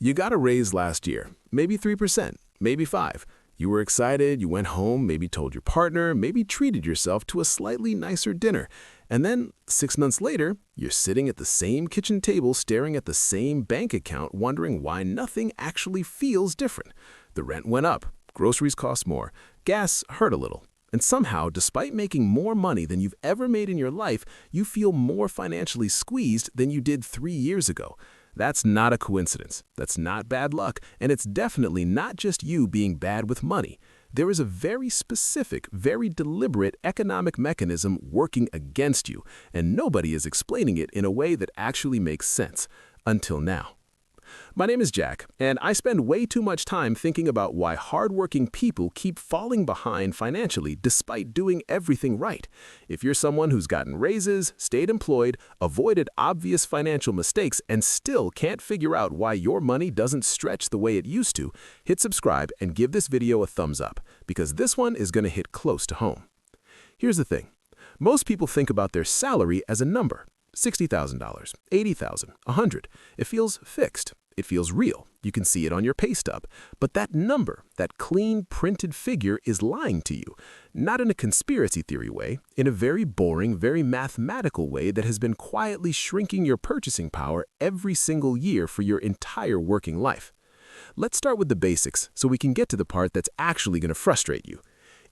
You got a raise last year, maybe 3%, maybe 5%. You were excited, you went home, maybe told your partner, maybe treated yourself to a slightly nicer dinner. And then 6 months later, you're sitting at the same kitchen table staring at the same bank account wondering why nothing actually feels different. The rent went up, groceries cost more, gas hurt a little. And somehow, despite making more money than you've ever made in your life, you feel more financially squeezed than you did 3 years ago. That's not a coincidence. That's not bad luck, and it's definitely not just you being bad with money. There is a very specific, very deliberate economic mechanism working against you, and nobody is explaining it in a way that actually makes sense. Until now. My name is Jack, and I spend way too much time thinking about why hardworking people keep falling behind financially despite doing everything right. If you're someone who's gotten raises, stayed employed, avoided obvious financial mistakes, and still can't figure out why your money doesn't stretch the way it used to, hit subscribe and give this video a thumbs up, because this one is going to hit close to home. Here's the thing. Most people think about their salary as a number. $60,000, $80,000, $100,000. It feels fixed. It feels real. You can see it on your pay stub. But that number, that clean, printed figure is lying to you. Not in a conspiracy theory way, in a very boring, very mathematical way that has been quietly shrinking your purchasing power every single year for your entire working life. Let's start with the basics so we can get to the part that's actually going to frustrate you.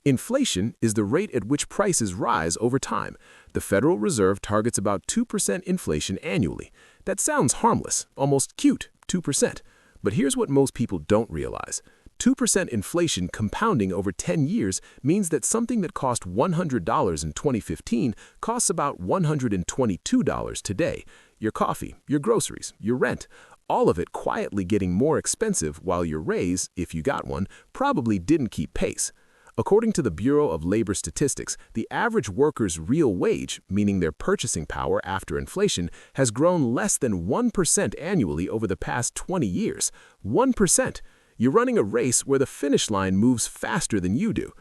Inflation is the rate at which prices rise over time. The Federal Reserve targets about 2% inflation annually. That sounds harmless, almost cute, 2%. But here's what most people don't realize. 2% inflation compounding over 10 years means that something that cost $100 in 2015 costs about $122 today. Your coffee, your groceries, your rent, all of it quietly getting more expensive while your raise, if you got one, probably didn't keep pace. According to the Bureau of Labor Statistics, the average worker's real wage, meaning their purchasing power after inflation, has grown less than 1% annually over the past 20 years. 1%! You're running a race where the finish line moves faster than you do.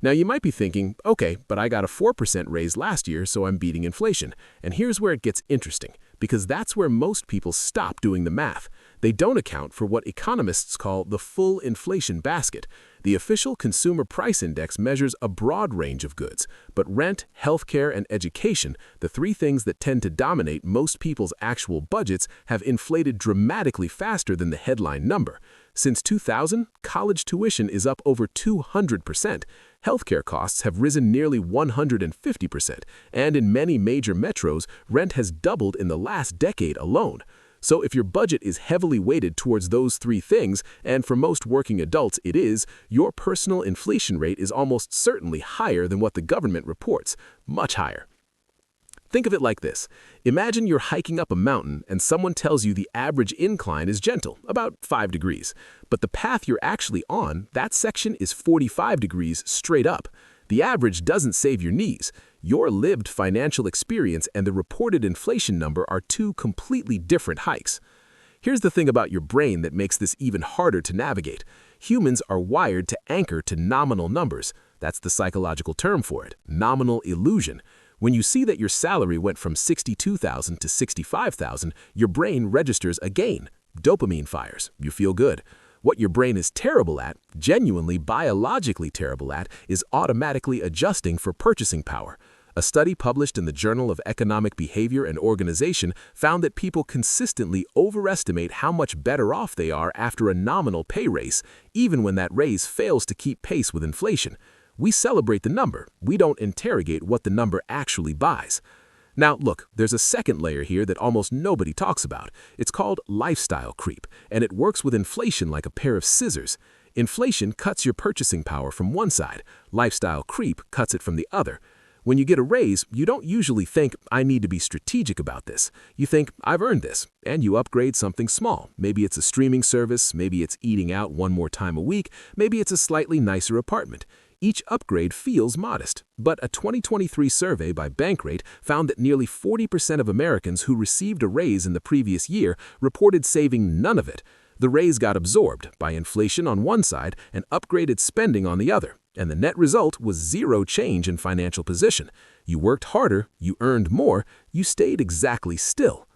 Now you might be thinking, okay, but I got a 4% raise last year, so I'm beating inflation. And here's where it gets interesting, because that's where most people stop doing the math. They don't account for what economists call the full inflation basket. The official Consumer Price Index measures a broad range of goods, but rent, healthcare, and education, the three things that tend to dominate most people's actual budgets, have inflated dramatically faster than the headline number. Since 2000, college tuition is up over 200%. Healthcare costs have risen nearly 150%, and in many major metros, rent has doubled in the last decade alone. So if your budget is heavily weighted towards those three things, and for most working adults it is, your personal inflation rate is almost certainly higher than what the government reports, much higher. Think of it like this. Imagine you're hiking up a mountain and someone tells you the average incline is gentle, about 5 degrees. But the path you're actually on, that section is 45 degrees straight up. The average doesn't save your knees. Your lived financial experience and the reported inflation number are two completely different hikes. Here's the thing about your brain that makes this even harder to navigate. Humans are wired to anchor to nominal numbers. That's the psychological term for it, nominal illusion. When you see that your salary went from $62,000 to $65,000, your brain registers a gain. Dopamine fires. You feel good. What your brain is terrible at, genuinely biologically terrible at, is automatically adjusting for purchasing power. A study published in the Journal of Economic Behavior and Organization found that people consistently overestimate how much better off they are after a nominal pay raise, even when that raise fails to keep pace with inflation. We celebrate the number. We don't interrogate what the number actually buys. Now, look, there's a second layer here that almost nobody talks about. It's called lifestyle creep, and it works with inflation like a pair of scissors. Inflation cuts your purchasing power from one side. Lifestyle creep cuts it from the other. When you get a raise, you don't usually think, I need to be strategic about this. You think, I've earned this, and you upgrade something small. Maybe it's a streaming service, maybe it's eating out one more time a week, maybe it's a slightly nicer apartment. Each upgrade feels modest, but a 2023 survey by Bankrate found that nearly 40% of Americans who received a raise in the previous year reported saving none of it. The raise got absorbed by inflation on one side and upgraded spending on the other, and the net result was zero change in financial position. You worked harder, you earned more, you stayed exactly still.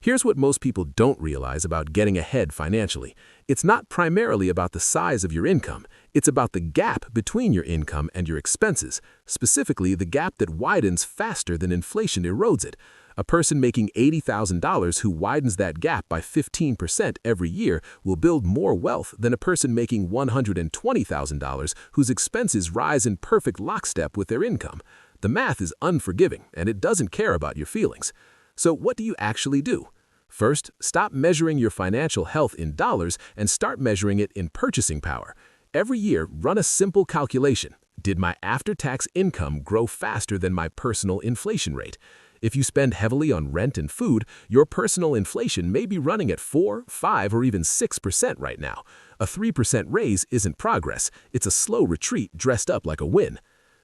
Here's what most people don't realize about getting ahead financially. It's not primarily about the size of your income. It's about the gap between your income and your expenses, specifically the gap that widens faster than inflation erodes it. A person making $80,000 who widens that gap by 15% every year will build more wealth than a person making $120,000 whose expenses rise in perfect lockstep with their income. The math is unforgiving, and it doesn't care about your feelings. So what do you actually do? First, stop measuring your financial health in dollars and start measuring it in purchasing power. Every year, run a simple calculation. Did my after-tax income grow faster than my personal inflation rate? If you spend heavily on rent and food, your personal inflation may be running at 4, 5, or even 6% right now. A 3% raise isn't progress. It's a slow retreat dressed up like a win.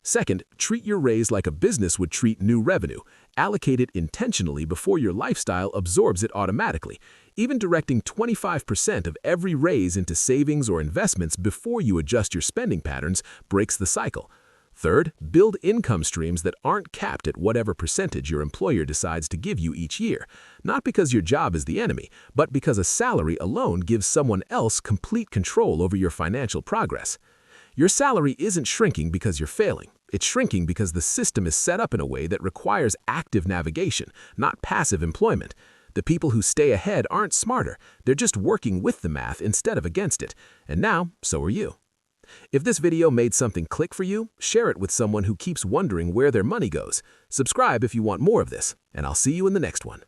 Second, treat your raise like a business would treat new revenue. Allocate it intentionally before your lifestyle absorbs it automatically. Even directing 25% of every raise into savings or investments before you adjust your spending patterns breaks the cycle. Third, build income streams that aren't capped at whatever percentage your employer decides to give you each year. Not because your job is the enemy, but because a salary alone gives someone else complete control over your financial progress. Your salary isn't shrinking because you're failing. It's shrinking because the system is set up in a way that requires active navigation, not passive employment. The people who stay ahead aren't smarter. They're just working with the math instead of against it. And now, so are you. If this video made something click for you, share it with someone who keeps wondering where their money goes. Subscribe if you want more of this, and I'll see you in the next one.